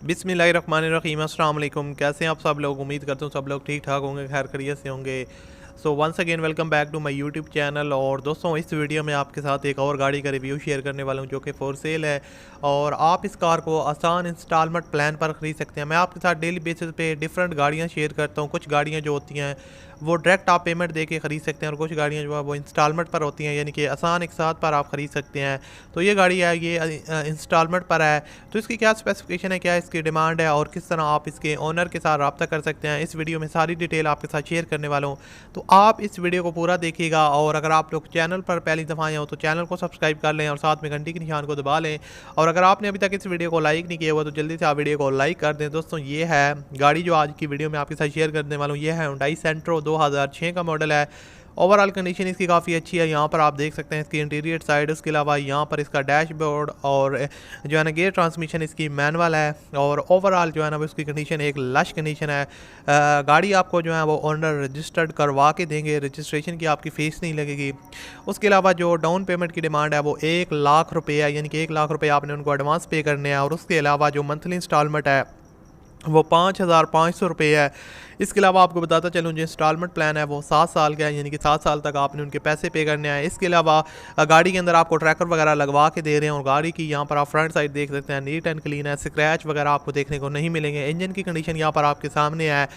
बिस्मिल्लाहिर्रहमानिर्रहीम। अस्सलाम वालेकुम। कैसे हैं आप सब लोग? उम्मीद करता हूँ सब लोग ठीक ठाक होंगे, खैर खैरियत से होंगे। So once again welcome back to my YouTube channel. और दोस्तों, इस वीडियो में आपके साथ एक और गाड़ी का रिव्यू शेयर करने वाला हूँ जो कि फॉर सेल है और आप इस कार को आसान इंस्टॉलमेंट प्लान पर ख़रीद सकते हैं। मैं आपके साथ डेली बेसिस पे डिफरेंट गाड़ियाँ शेयर करता हूँ। कुछ गाड़ियाँ जो होती हैं वो डायरेक्ट आप पेमेंट दे के ख़रीद सकते हैं और कुछ गाड़ियाँ जो है वो इंस्टॉलमेंट पर होती हैं, यानी कि आसान एक साथ पर आप ख़रीद सकते हैं। तो ये गाड़ी है, ये इंस्टॉलमेंट पर है। तो इसकी क्या स्पेसिफिकेशन है, क्या इसकी डिमांड है और किस तरह आप इसके ओनर के साथ रब्ता कर सकते हैं, इस वीडियो में सारी डिटेल आपके साथ शेयर करने वाला हूँ। तो आप इस वीडियो को पूरा देखिएगा और अगर आप लोग चैनल पर पहली दफ़ा आए हो तो चैनल को सब्सक्राइब कर लें और साथ में घंटी के निशान को दबा लें। और अगर आपने अभी तक इस वीडियो को लाइक नहीं किया हुआ तो जल्दी से आप वीडियो को लाइक कर दें। दोस्तों, ये है गाड़ी जो आज की वीडियो में आपके साथ शेयर करने वाला हूँ। ये है Hyundai Santro, 2006 का मॉडल है। ओवरऑल कंडीशन इसकी काफ़ी अच्छी है। यहाँ पर आप देख सकते हैं इसकी इंटीरियर साइड, उसके अलावा यहाँ पर इसका डैशबोर्ड और जो है ना गियर ट्रांसमिशन इसकी मैनुअल है। और ओवरऑल जो है ना वो इसकी कंडीशन एक लश कंडीशन है। गाड़ी आपको जो है वो ओनर रजिस्टर्ड करवा के देंगे, रजिस्ट्रेशन की आपकी फ़ीस नहीं लगेगी। उसके अलावा जो डाउन पेमेंट की डिमांड है वो 1 लाख रुपये है, यानी कि 1 लाख रुपये आपने उनको एडवांस पे करने हैं। और उसके अलावा जो मंथली इंस्टॉलमेंट है वो 5,500 रुपये है। इसके अलावा आपको बताता चलूँ जो इंस्टॉलमेंट प्लान है वो 7 साल का है, यानी कि 7 साल तक आपने उनके पैसे पे करने हैं। इसके अलावा गाड़ी के अंदर आपको ट्रैकर वगैरह लगवा के दे रहे हैं और गाड़ी की यहाँ पर आप फ्रंट साइड देख सकते हैं नीट एंड क्लीन है, स्क्रैच वगैरह आपको देखने को नहीं मिलेंगे। इंजन की कंडीशन यहाँ पर आपके सामने है।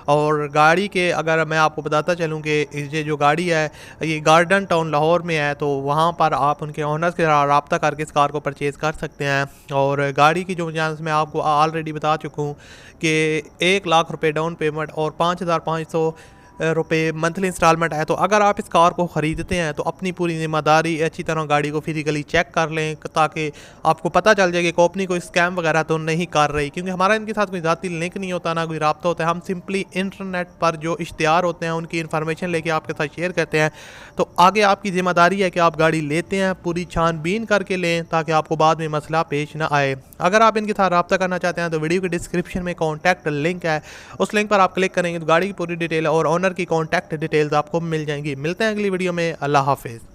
और गाड़ी के अगर मैं आपको बताता चलूँ कि ये जो गाड़ी है ये गार्डन टाउन लाहौर में है, तो वहाँ पर आप उनके ऑनर्स के साथ रब्ता करके इस कार को परचेज़ कर सकते हैं। और गाड़ी की जो चांस मैं आपको ऑलरेडी बता चुका हूँ कि 1 लाख रुपये डाउन पेमेंट और 5,500 रुपये मंथली इंस्टॉलमेंट है। तो अगर आप इस कार को ख़रीदते हैं तो अपनी पूरी ज़िम्मेदारी अच्छी तरह गाड़ी को फिजिकली चेक कर लें ताकि आपको पता चल जाए कि कंपनी कोई स्कैम वगैरह तो नहीं कर रही, क्योंकि हमारा इनके साथ कोई ज़ाती लिंक नहीं होता, ना कोई रब्ता होता है। हम सिंपली इंटरनेट पर जो ईश्तहर होते हैं उनकी इन्फॉर्मेशन लेके आपके साथ शेयर करते हैं। तो आगे आपकी ज़िम्मेदारी है कि आप गाड़ी लेते हैं पूरी छानबीन करके लें ताकि आपको बाद में मसला पेश ना आए। अगर आप इनके साथ रब्ता करना चाहते हैं तो वीडियो के डिस्क्रिप्शन में कॉन्टैक्ट लिंक है, उस लिंक पर आप क्लिक करेंगे तो गाड़ी की पूरी डिटेल और ओनर की कॉन्टैक्ट डिटेल्स आपको मिल जाएंगी। मिलते हैं अगली वीडियो में। अल्लाह हाफिज़।